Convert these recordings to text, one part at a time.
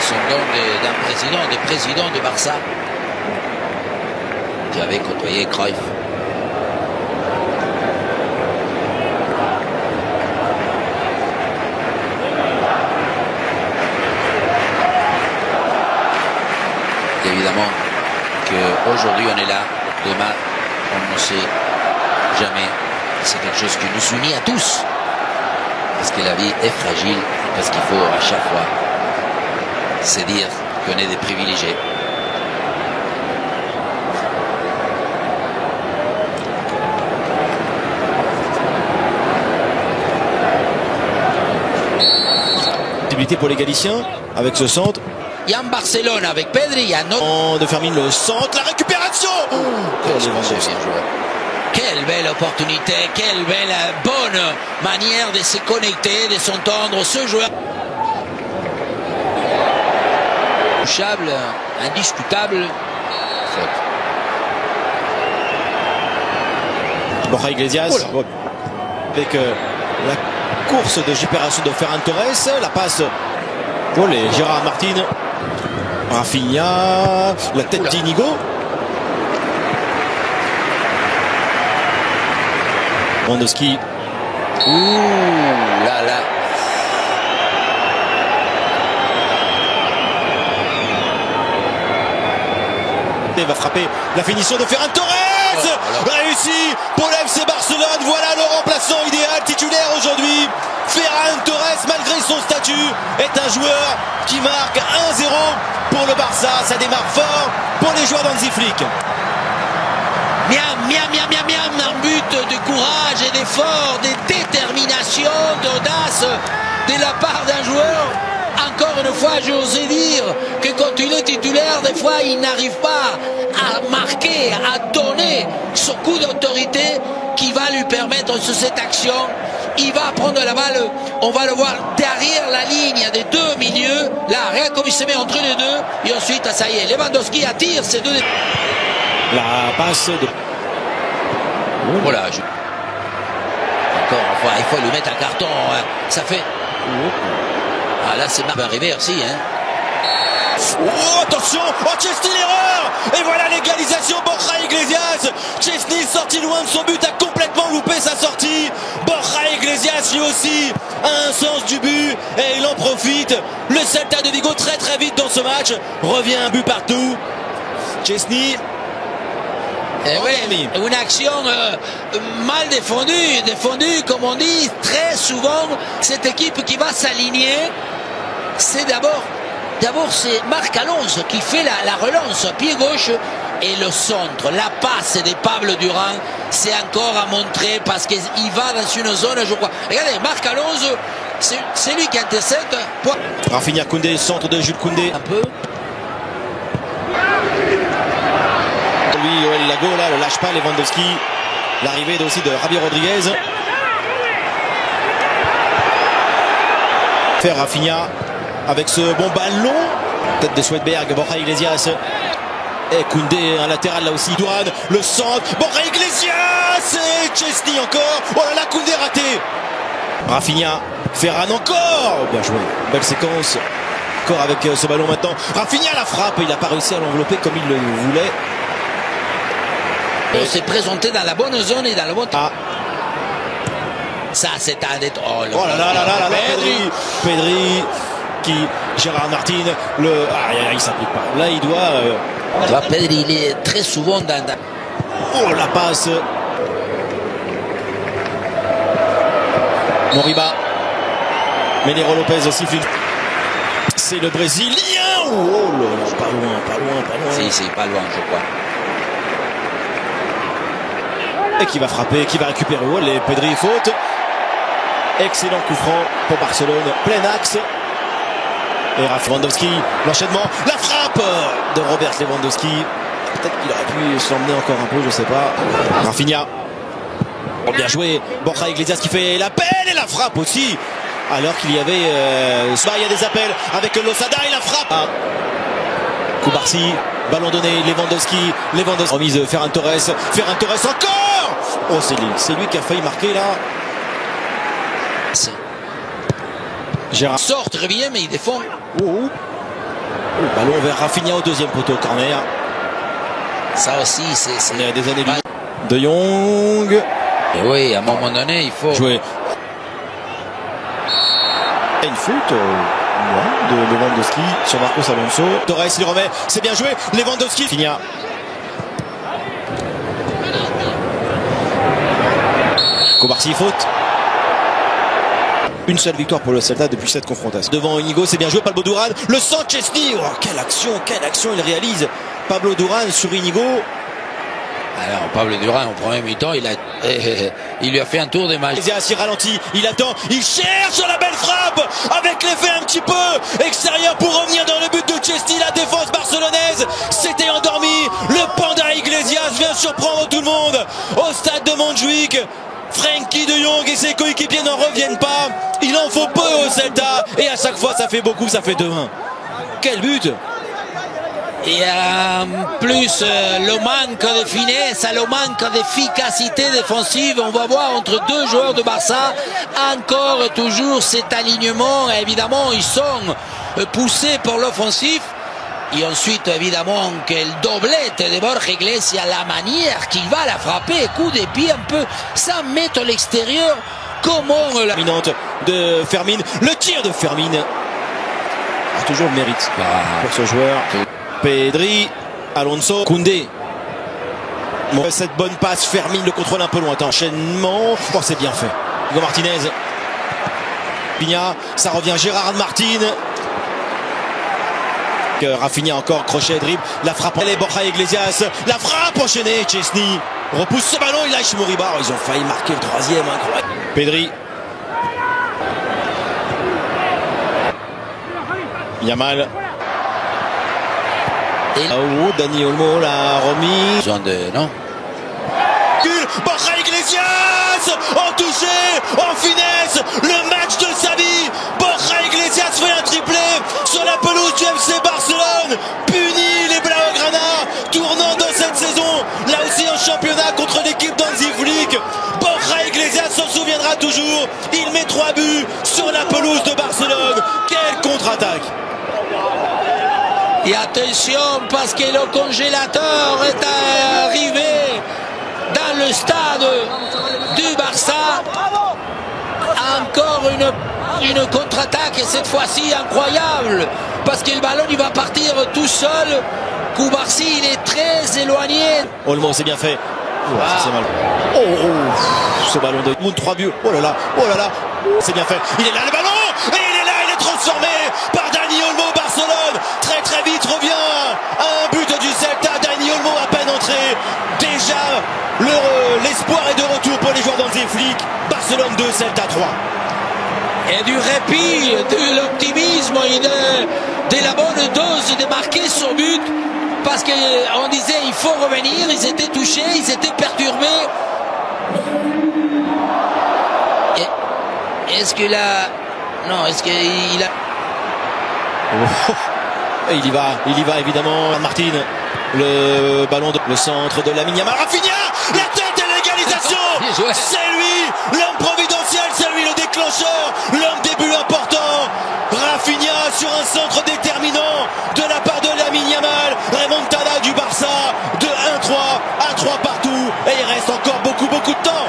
son don d'un président de Barça qui avait côtoyé Cruyff. Évidemment qu'aujourd'hui on est là, demain on ne sait jamais. C'est quelque chose qui nous unit à tous. Parce que la vie est fragile, parce qu'il faut à chaque fois se dire qu'on est des privilégiés. Possibilité pour les Galiciens avec ce centre. Il y a un Barcelone avec Pedri, il y a un autre. De Fermin, le centre, la récupération. Quelle belle opportunité, quelle belle bonne manière de se connecter, de s'entendre ce joueur. Touchable, indiscutable. Faute. Borja Iglesias avec la course de Géperation de Ferran Torres, la passe pour les Gérard Martin, Rafinha, la tête d'Inigo. Lewandowski. Ouh là là. Il va frapper la finition de Ferran Torres. Réussi pour l'FC Barcelone. Voilà le remplaçant idéal, titulaire aujourd'hui. Ferran Torres, malgré son statut, est un joueur qui marque 1-0 pour le Barça. Ça démarre fort pour les joueurs d'Hansi Flick. Miam, un but de courage et d'effort, de détermination, d'audace de la part d'un joueur. Encore une fois, j'osais dire que quand il est titulaire, des fois, il n'arrive pas à marquer, à donner ce coup d'autorité qui va lui permettre sur cette action. Il va prendre la balle, on va le voir derrière la ligne des deux milieux. Là, rien comme il se met entre les deux. Et ensuite, ça y est, Lewandowski attire ces deux. La passe de... Voilà. Encore une fois, il faut lui mettre un carton. Hein. Ça fait... Ah là, c'est mal arrivé aussi. Hein. Oh, attention! Oh, Chesney, l'erreur! Et voilà l'égalisation, Borja Iglesias! Chesney, sorti loin de son but, a complètement loupé sa sortie. Borja Iglesias, lui aussi, a un sens du but et il en profite. Le Celta de Vigo, très vite dans ce match, revient un but partout. Chesney. Et oui, une action mal défendue, comme on dit, très souvent, cette équipe qui va s'aligner, c'est d'abord c'est Marc Alonso qui fait la relance, pied gauche, et le centre, la passe de Pablo Durán, c'est encore à montrer parce qu'il va dans une zone, je crois. Regardez, Marc Alonso, c'est lui qui intercepte. Rafinha Koundé, centre de Jules Koundé. Un peu. Lui, Joël Lago, là, le lâche pas, Lewandowski. L'arrivée aussi de Javier Rodriguez. Faire Rafinha avec ce bon ballon. Tête de Swedberg, Borja Iglesias. Et Koundé, un latéral là aussi. Durán, le centre. Borja Iglesias et Chesney encore. Oh là là, Koundé raté. Rafinha, Ferran encore. Bien joué, belle séquence. Encore avec ce ballon maintenant. Rafinha la frappe, il n'a pas réussi à l'envelopper comme il le voulait. On s'est présenté dans la bonne zone et dans le bon temps. Ça, c'est un des... Oh là là, Pedri qui... Gérard Martin, il s'applique pas. Là, il doit... Pedri, il est très souvent dans... Oh, la passe. Moriba. Menero Lopez aussi. C'est le Brésilien. Oh là, pas loin. Si, c'est pas loin, je crois. Et qui va frapper, qui va récupérer au les Pedri, faute. Excellent coup franc pour Barcelone, plein axe. Et Lewandowski, l'enchaînement, la frappe de Robert Lewandowski. Peut-être qu'il aurait pu s'emmener encore un peu, je sais pas. Rafinha. Oh, bien joué. Borja Iglesias qui fait l'appel et la frappe aussi. Alors qu'il y avait... il y a des appels avec Losada et la frappe. Koubarsi, ballon donné, Lewandowski. Remise Ferran Torres encore. Oh, c'est lui qui a failli marquer là. Gérard sort très bien, mais il défend. Le ballon vers Rafinha au deuxième poteau, corner. Ça aussi, c'est Il y a des années de Jong. Et oui, à un moment donné, il faut jouer. Une faute de Lewandowski sur Marcos Alonso. Torres il remet, c'est bien joué. Lewandowski. Rafinha. Kobarsi, faute. Une seule victoire pour le Celta depuis cette confrontation. Devant Inigo, c'est bien joué. Pablo Duran, le centre Chesney. Oh, quelle action il réalise. Pablo Duran sur Inigo. Alors Pablo Duran au premier mi-temps, il lui a fait un tour des matchs. Il ralentit, il attend, il cherche la belle frappe avec l'effet un petit peu extérieur pour revenir dans le but de Chesney. La défense barcelonaise s'était endormie. Le panda Iglesias vient surprendre tout le monde au stade de Montjuic. Frenkie de Jong et ses coéquipiers n'en reviennent pas. Il en faut peu au Celta et à chaque fois ça fait beaucoup, ça fait 2-1. Quel but! Et en plus, le manque de finesse, le manque d'efficacité défensive, on va voir entre deux joueurs de Barça, encore toujours cet alignement. Évidemment, ils sont poussés pour l'offensif. Et ensuite, évidemment, quel doublette de Borja Iglesias, la manière qu'il va la frapper, coup de pied un peu, sans mettre l'extérieur. Comment la dominante de Fermin, le tir de Fermin. Ah, toujours le mérite pour ce joueur. Pedri, Alonso, Koundé. Bon, cette bonne passe, Fermin le contrôle un peu lointain. Enchaînement, oh, c'est bien fait. Hugo Martinez. Rafinha, ça revient Gérard Martin. Rafinha encore, crochet, dribble, la frappe. Elle est Borja Iglesias, la frappe enchaînée. Chesney repousse ce ballon, il lâche Moriba. Oh, ils ont failli marquer le troisième, incroyable. Pedri. Yamal. Oh, Dani Olmo l'a remis. Non. Borja Iglesias en touché, en finesse, le match de sa vie. Borja Iglesias fait un triplé sur la pelouse du FC Barcelone. Punit les Blaugrana, tournant dans cette saison, là aussi en championnat contre l'équipe d'Hansi Flick. Borja Iglesias s'en souviendra toujours. Il met 3 buts sur la pelouse de Barcelone. Quelle contre-attaque! Et attention parce que le congélateur est arrivé dans le stade du Barça. Encore une contre-attaque et cette fois-ci incroyable parce que le ballon il va partir tout seul. Kobarsi il est très éloigné. Olmo c'est bien fait. C'est mal. Ce ballon de Moon, 3 buts. Oh là là, c'est bien fait. Il est là le ballon et il est transformé par Dani Olmo. Barcelone très vite revient à un but du Celta. Dani Olmo à peine entré. Déjà l'espoir est de retour pour les joueurs d'Hansi Flick. Barcelone 2, Celta 3. Et du répit, de l'optimisme et de la bonne dose de marquer son but. Parce qu'on disait il faut revenir, ils étaient touchés, ils étaient perturbés. Est-ce que là... Non, est-ce qu'il a... Et il y va évidemment. Martin, le ballon, le centre de Lamine Yamal. Rafinha, la tête et l'égalisation. C'est lui, l'homme providentiel, c'est lui le déclencheur, l'homme des buts importants. Rafinha sur un centre déterminant de la part de Lamine Yamal. Remontada du Barça de 1-3 à 3 partout. Et il reste encore beaucoup de temps.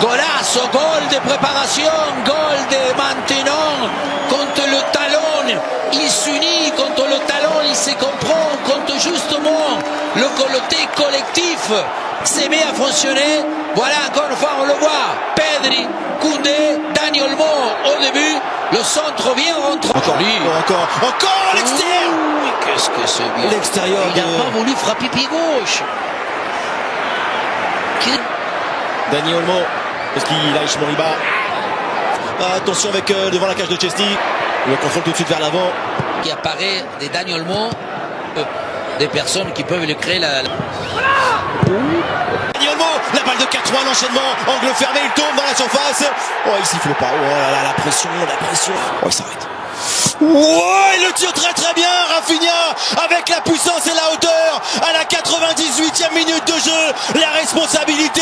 Golazo, goal de préparation, goal de maintenant contre le talon. Il s'unit contre le talon, il se comprend contre justement le côté collectif se met à fonctionner. Voilà encore une fois on le voit. Pedri, Koundé, Dani Olmo au début. Le centre vient rentrer. Encore l'extérieur. Qu'est-ce que c'est bien. L'extérieur. Il n'a pas voulu frapper pied gauche. Dani Olmo. Est-ce qu'il lâche Moriba? Attention avec devant la cage de Chesney. Le contrôle tout de suite vers l'avant. Qui apparaît des Dani Olmo. Des personnes qui peuvent lui créer la... Dani Olmo, la balle de 4-3, l'enchaînement, angle fermé, il tombe dans la surface. Oh, il siffle pas. Oh là là, la pression. Oh, il s'arrête. Ouais, il le tire très bien, Rafinha, avec la puissance et la hauteur, à la 98e minute de jeu, la responsabilité,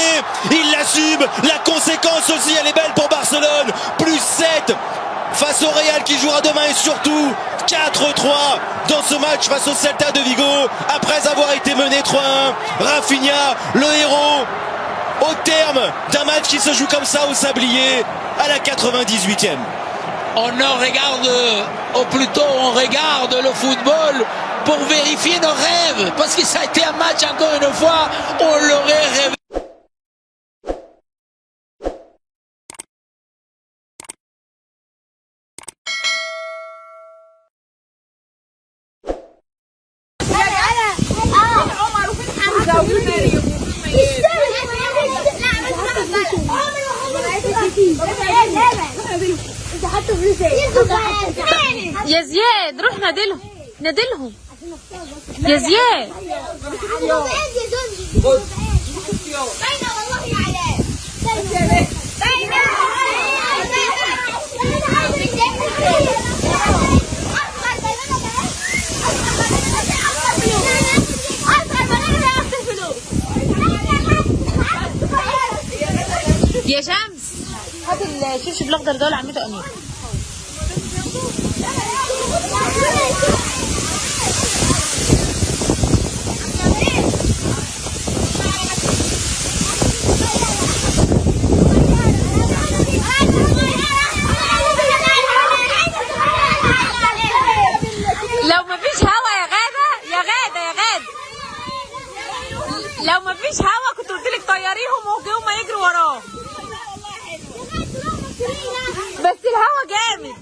il l'assume, la conséquence aussi, elle est belle pour Barcelone, +7 face au Real. qui jouera demain et surtout 4-3 dans ce match face au Celta de Vigo après avoir été mené 3-1. Rafinha, le héros, au terme d'un match qui se joue comme ça au Sablier à la 98e. On regarde, ou plutôt on regarde le football pour vérifier nos rêves, parce que ça a été un match encore une fois, on l'aurait rêvé. يا زياد روح نادلهم نادلهم يا زياد. يا شمس هات الشبشب الاخضر ده لعمته امير. لو مفيش هوا يا غادة يا غادة يا غادة، لو مفيش هوا كنت قلتلك طيريهم وهم يجروا وراه، بس الهوا جامد.